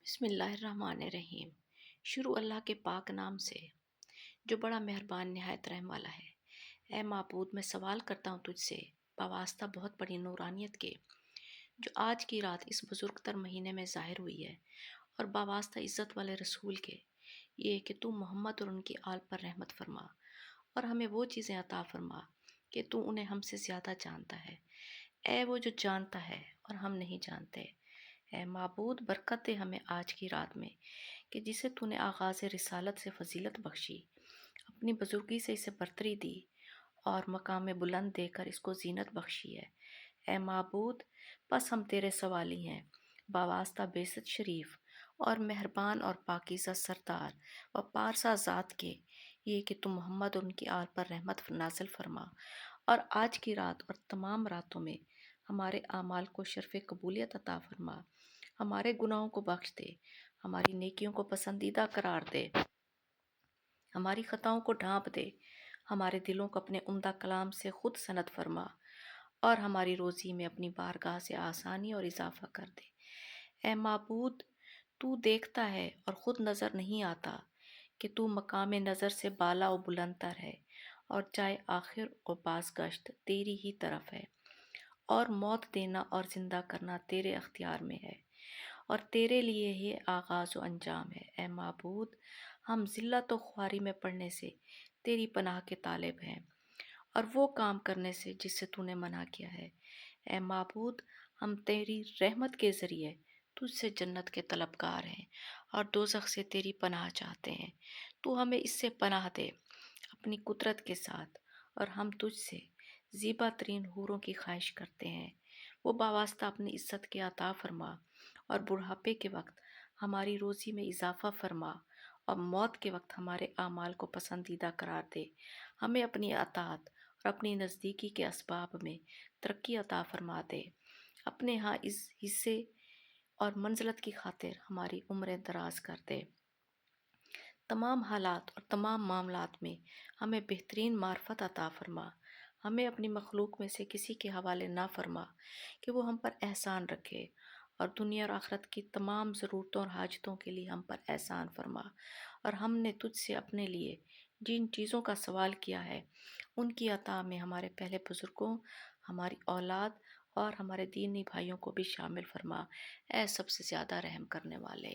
بسم اللہ الرحمن الرحیم۔ شروع اللہ کے پاک نام سے جو بڑا مہربان نہایت رحم والا ہے۔ اے معبود، میں سوال کرتا ہوں تجھ سے بواسطہ بہت بڑی نورانیت کے جو آج کی رات اس بزرگ تر مہینے میں ظاہر ہوئی ہے، اور بواسطہ عزت والے رسول کے یہ کہ تو محمد اور ان کی آل پر رحمت فرما اور ہمیں وہ چیزیں عطا فرما کہ تو انہیں ہم سے زیادہ جانتا ہے۔ اے وہ جو جانتا ہے اور ہم نہیں جانتے۔ اے معبود، برکت دے ہمیں آج کی رات میں کہ جسے تو نے آغاز رسالت سے فضیلت بخشی، اپنی بزرگی سے اسے برتری دی اور مقام بلند دے کر اس کو زینت بخشی ہے۔ اے معبود، بس ہم تیرے سوالی ہیں بواسطہ بیست شریف اور مہربان اور پاکیزہ سردار و پارسا ذات کے یہ کہ تو محمد اور ان کی آل پر رحمت نازل فرما، اور آج کی رات اور تمام راتوں میں ہمارے اعمال کو شرف قبولیت عطا فرما، ہمارے گناہوں کو بخش دے، ہماری نیکیوں کو پسندیدہ قرار دے، ہماری خطاؤں کو ڈھانپ دے، ہمارے دلوں کو اپنے عمدہ کلام سے خود سند فرما، اور ہماری روزی میں اپنی بارگاہ سے آسانی اور اضافہ کر دے۔ اے معبود، تو دیکھتا ہے اور خود نظر نہیں آتا کہ تو مقام نظر سے بالا و بلند تر ہے، اور جائے آخر و بازگشت تیری ہی طرف ہے، اور موت دینا اور زندہ کرنا تیرے اختیار میں ہے، اور تیرے لیے ہی آغاز و انجام ہے۔ اے معبود، ہم ذلت و خواری میں پڑنے سے تیری پناہ کے طالب ہیں، اور وہ کام کرنے سے جس سے تو نے منع کیا ہے۔ اے معبود، ہم تیری رحمت کے ذریعے تجھ سے جنت کے طلبگار ہیں، اور دوزخ سے تیری پناہ چاہتے ہیں۔ تو ہمیں اس سے پناہ دے اپنی قدرت کے ساتھ، اور ہم تجھ سے زیبا ترین حوروں کی خواہش کرتے ہیں۔ وہ بواسطہ اپنی عزت کے عطا فرما، اور بڑھاپے کے وقت ہماری روزی میں اضافہ فرما، اور موت کے وقت ہمارے اعمال کو پسندیدہ قرار دے، ہمیں اپنی اطاعت اور اپنی نزدیکی کے اسباب میں ترقی عطا فرما دے، اپنے ہاں اس حصے اور منزلت کی خاطر ہماری عمریں دراز کر دے۔ تمام حالات اور تمام معاملات میں ہمیں بہترین معرفت عطا فرما، ہمیں اپنی مخلوق میں سے کسی کے حوالے نہ فرما کہ وہ ہم پر احسان رکھے، اور دنیا اور آخرت کی تمام ضرورتوں اور حاجتوں کے لیے ہم پر احسان فرما، اور ہم نے تجھ سے اپنے لیے جن چیزوں کا سوال کیا ہے ان کی عطا میں ہمارے پہلے بزرگوں، ہماری اولاد اور ہمارے دینی بھائیوں کو بھی شامل فرما، اے سب سے زیادہ رحم کرنے والے۔